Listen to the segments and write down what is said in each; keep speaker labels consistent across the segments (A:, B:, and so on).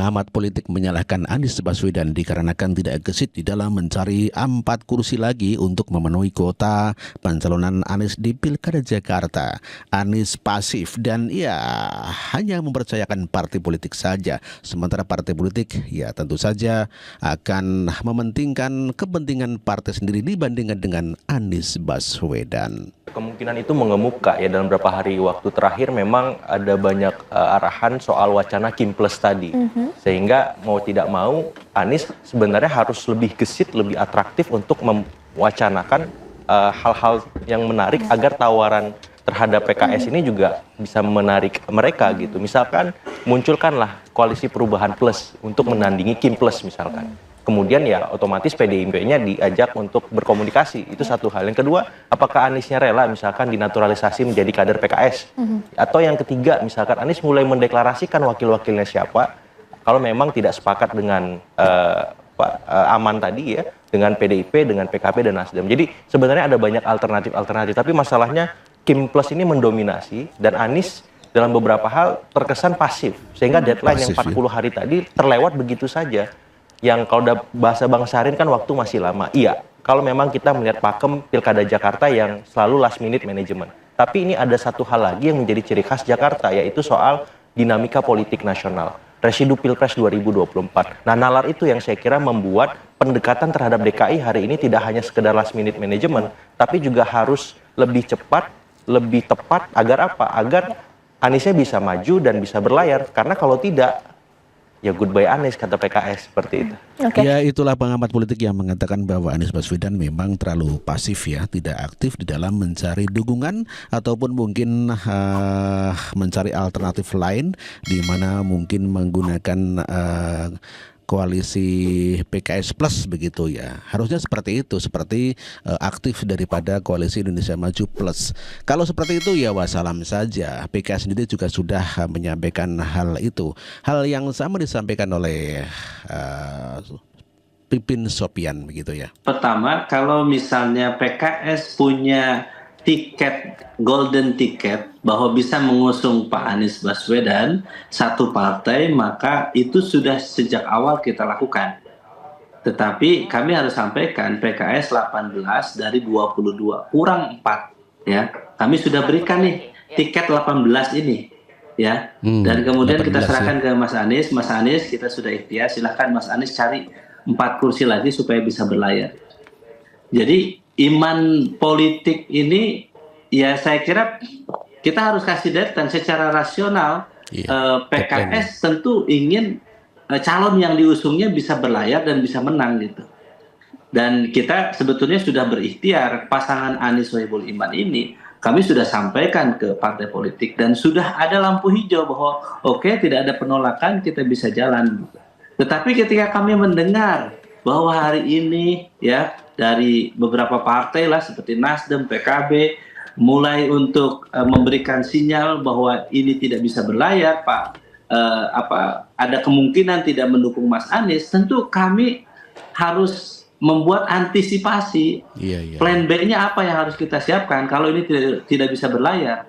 A: Pengamat politik menyalahkan Anies Baswedan dikarenakan tidak gesit di dalam mencari 4 kursi lagi untuk memenuhi kuota pencalonan Anies di Pilkada Jakarta. Anies pasif dan hanya mempercayakan partai politik saja. Sementara partai politik tentu saja akan mementingkan kepentingan partai sendiri dibandingkan dengan Anies Baswedan.
B: Kemungkinan itu mengemuka ya dalam beberapa hari waktu terakhir memang ada banyak arahan soal wacana Kim Plus tadi. Sehingga mau tidak mau Anies sebenarnya harus lebih gesit, lebih atraktif untuk mewacanakan hal-hal yang menarik agar tawaran terhadap PKS ini juga bisa menarik mereka gitu. Misalkan munculkanlah koalisi perubahan plus untuk menandingi Kim Plus misalkan. Kemudian otomatis PDIP-nya diajak untuk berkomunikasi. Itu satu hal. Yang kedua, apakah Aniesnya rela misalkan dinaturalisasi menjadi kader PKS? Atau yang ketiga, misalkan Anies mulai mendeklarasikan wakil-wakilnya siapa, kalau memang tidak sepakat dengan Aman tadi dengan PDIP, dengan PKB dan Nasdem. Jadi sebenarnya ada banyak alternatif, tapi masalahnya Kim Plus ini mendominasi dan Anies dalam beberapa hal terkesan pasif. Sehingga deadline yang 40 hari tadi terlewat begitu saja. Yang kalau udah bahasa Bang Syahrin kan waktu masih lama. Iya, kalau memang kita melihat pakem Pilkada Jakarta yang selalu last minute management. Tapi ini ada satu hal lagi yang menjadi ciri khas Jakarta, yaitu soal dinamika politik nasional. Residu Pilpres 2024. Nah, nalar itu yang saya kira membuat pendekatan terhadap DKI hari ini tidak hanya sekedar last minute management, tapi juga harus lebih cepat, lebih tepat agar apa? Agar Aniesnya bisa maju dan bisa berlayar. Karena kalau tidak, goodbye Anies, kata PKS, seperti itu.
A: Ya, itulah pengamat politik yang mengatakan bahwa Anies Baswedan memang terlalu pasif tidak aktif di dalam mencari dukungan ataupun mungkin mencari alternatif lain di mana mungkin menggunakan koalisi PKS Plus begitu ya. Harusnya seperti itu, seperti aktif daripada koalisi Indonesia Maju Plus. Kalau seperti itu wassalam saja. PKS sendiri juga sudah menyampaikan hal itu. Hal yang sama disampaikan oleh Pipin Sopian begitu ya.
C: Pertama, kalau misalnya PKS punya tiket, golden ticket, bahwa bisa mengusung Pak Anies Baswedan satu partai, maka itu sudah sejak awal kita lakukan. Tetapi kami harus sampaikan PKS 18 dari 22, kurang 4 ya. Kami sudah berikan nih tiket 18 ini ya. Dan kemudian kita serahkan ke Mas Anies. Mas Anies, kita sudah ikhtiar, silahkan Mas Anies cari 4 kursi lagi supaya bisa berlayar. Jadi iman politik ini saya kira kita harus kasih deadline secara rasional. PKS tentu ingin calon yang diusungnya bisa berlayar dan bisa menang gitu. Dan kita sebetulnya sudah berikhtiar pasangan Anies Sohibul Iman ini kami sudah sampaikan ke partai politik dan sudah ada lampu hijau bahwa tidak ada penolakan, kita bisa jalan. Tetapi ketika kami mendengar bahwa hari ini dari beberapa partai lah seperti Nasdem, PKB mulai untuk memberikan sinyal bahwa ini tidak bisa berlayar, ada kemungkinan tidak mendukung Mas Anies, tentu kami harus membuat antisipasi. Plan B-nya apa yang harus kita siapkan kalau ini tidak bisa berlayar.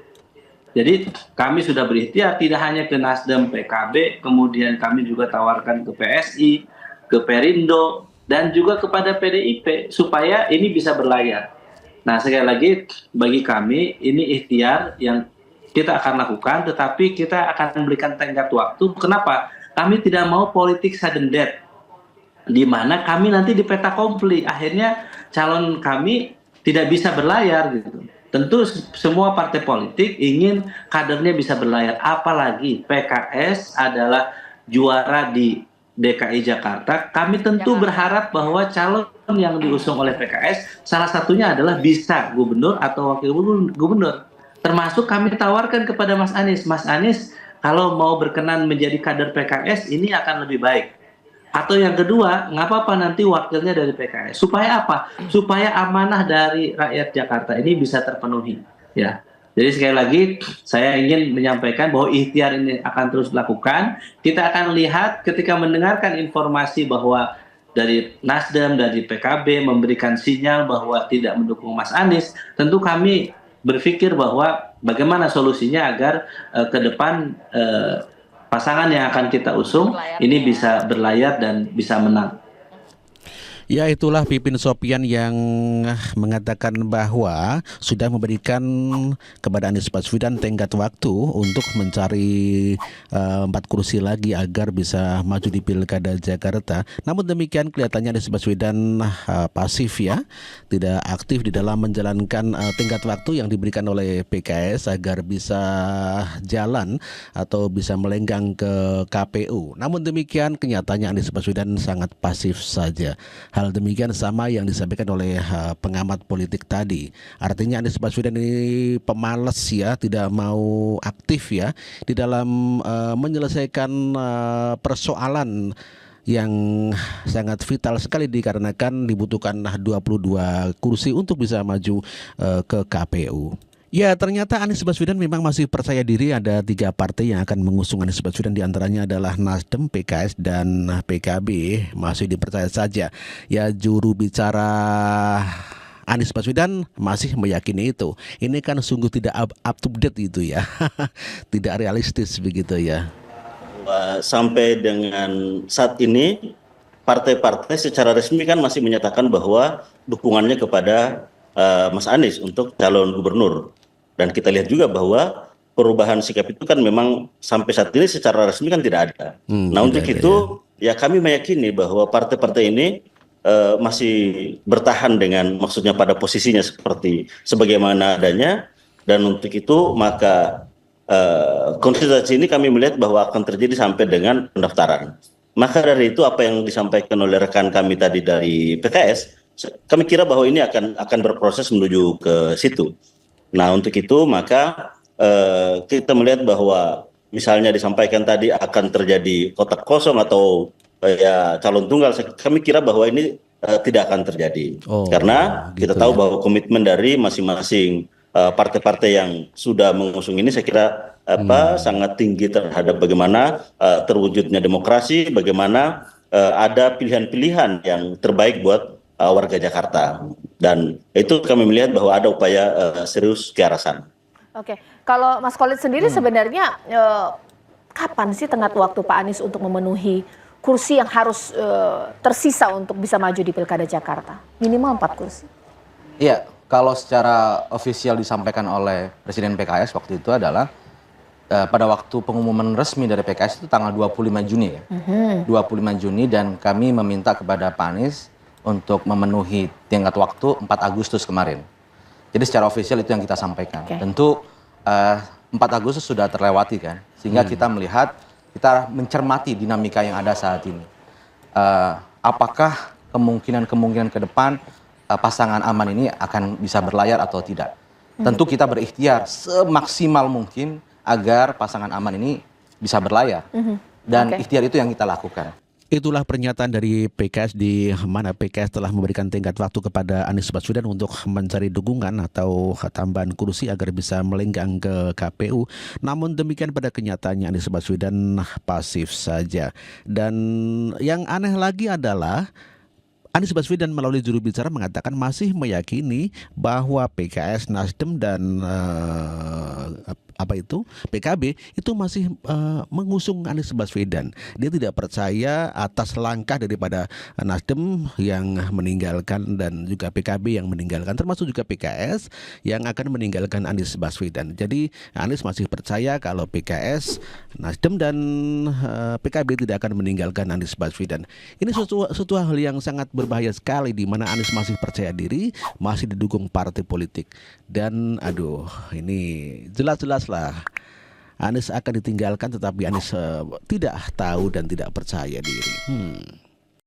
C: Jadi kami sudah berikhtiar tidak hanya ke Nasdem, PKB, kemudian kami juga tawarkan ke PSI, ke Perindo, dan juga kepada PDIP supaya ini bisa berlayar. Nah, sekali lagi bagi kami ini ikhtiar yang kita akan lakukan, tetapi kita akan memberikan tenggat waktu. Kenapa? Kami tidak mau politik sudden death, di mana kami nanti di peta kompli, akhirnya calon kami tidak bisa berlayar gitu. Tentu semua partai politik ingin kadernya bisa berlayar, apalagi PKS adalah juara di DKI Jakarta. Kami tentu berharap bahwa calon yang diusung oleh PKS salah satunya adalah bisa gubernur atau wakil gubernur. Termasuk kami tawarkan kepada Mas Anies. Mas Anies, kalau mau berkenan menjadi kader PKS ini akan lebih baik. Atau yang kedua, nggak apa-apa nanti wakilnya dari PKS. Supaya apa? Supaya amanah dari rakyat Jakarta ini bisa terpenuhi. Ya. Jadi sekali lagi saya ingin menyampaikan bahwa ikhtiar ini akan terus dilakukan. Kita akan lihat ketika mendengarkan informasi bahwa dari Nasdem, dari PKB memberikan sinyal bahwa tidak mendukung Mas Anies, tentu kami berpikir bahwa bagaimana solusinya agar ke depan pasangan yang akan kita usung ini bisa berlayar dan bisa menang.
A: Ya, itulah Pipin Sopian yang mengatakan bahwa sudah memberikan kepada Anies Baswedan tenggat waktu untuk mencari 4 kursi lagi agar bisa maju di Pilkada Jakarta. Namun demikian kelihatannya Anies Baswedan pasif ya, tidak aktif di dalam menjalankan tenggat waktu yang diberikan oleh PKS agar bisa jalan atau bisa melenggang ke KPU. Namun demikian kenyataannya Anies Baswedan sangat pasif saja. Hal demikian sama yang disampaikan oleh pengamat politik tadi. Artinya Anies Baswedan ini pemalas ya, tidak mau aktif ya di dalam menyelesaikan persoalan yang sangat vital sekali dikarenakan dibutuhkan 22 kursi untuk bisa maju ke KPU. Ya, ternyata Anies Baswedan memang masih percaya diri. Ada 3 partai yang akan mengusung Anies Baswedan, diantaranya adalah Nasdem, PKS, dan PKB. Masih dipercaya saja. Ya, juru bicara Anies Baswedan masih meyakini itu. Ini kan sungguh tidak up to date itu ya. Tidak realistis begitu ya.
D: Sampai dengan saat ini partai-partai secara resmi kan masih menyatakan bahwa dukungannya kepada Mas Anies untuk calon gubernur. Dan kita lihat juga bahwa perubahan sikap itu kan memang sampai saat ini secara resmi kan tidak ada. Nah, untuk itu ya kami meyakini bahwa partai-partai ini masih bertahan dengan maksudnya pada posisinya seperti sebagaimana adanya, dan untuk itu maka konsultasi ini kami melihat bahwa akan terjadi sampai dengan pendaftaran. Maka dari itu apa yang disampaikan oleh rekan kami tadi dari PKS, kami kira bahwa ini akan berproses menuju ke situ. Nah, untuk itu maka kita melihat bahwa misalnya disampaikan tadi akan terjadi kotak kosong atau ya calon tunggal. Kami kira bahwa ini tidak akan terjadi. Karena kita tahu bahwa komitmen dari masing-masing partai-partai yang sudah mengusung ini saya kira sangat tinggi terhadap bagaimana terwujudnya demokrasi, bagaimana ada pilihan-pilihan yang terbaik buat warga Jakarta, dan itu kami melihat bahwa ada upaya serius ke arah sana.
E: Oke, kalau Mas Khalid sendiri sebenarnya kapan sih tenggat waktu Pak Anies untuk memenuhi kursi yang harus tersisa untuk bisa maju di Pilkada Jakarta? Minimal 4 kursi.
F: Iya, kalau secara ofisial disampaikan oleh Presiden PKS waktu itu adalah pada waktu pengumuman resmi dari PKS itu tanggal 25 Juni ya. 25 Juni, dan kami meminta kepada Pak Anies untuk memenuhi tenggat waktu 4 Agustus kemarin. Jadi secara ofisial itu yang kita sampaikan. Tentu 4 Agustus sudah terlewati kan, sehingga kita melihat, kita mencermati dinamika yang ada saat ini. Apakah kemungkinan ke depan pasangan aman ini akan bisa berlayar atau tidak? Tentu kita berikhtiar semaksimal mungkin agar pasangan aman ini bisa berlayar. Dan ikhtiar itu yang kita lakukan.
A: Itulah pernyataan dari PKS, di mana PKS telah memberikan tenggat waktu kepada Anies Baswedan untuk mencari dukungan atau tambahan kursi agar bisa melenggang ke KPU. Namun demikian pada kenyataannya Anies Baswedan pasif saja. Dan yang aneh lagi adalah Anies Baswedan melalui juru bicara mengatakan masih meyakini bahwa PKS, Nasdem, dan PKB itu masih mengusung Anies Baswedan. Dia tidak percaya atas langkah daripada Nasdem yang meninggalkan dan juga PKB yang meninggalkan, termasuk juga PKS yang akan meninggalkan Anies Baswedan. Jadi Anies masih percaya kalau PKS, Nasdem, dan PKB tidak akan meninggalkan Anies Baswedan. Ini suatu hal yang sangat berbahaya sekali, di mana Anies masih percaya diri, masih didukung partai politik. Dan ini jelas-jelas lah Anies akan ditinggalkan, tetapi Anies tidak tahu dan tidak percaya diri.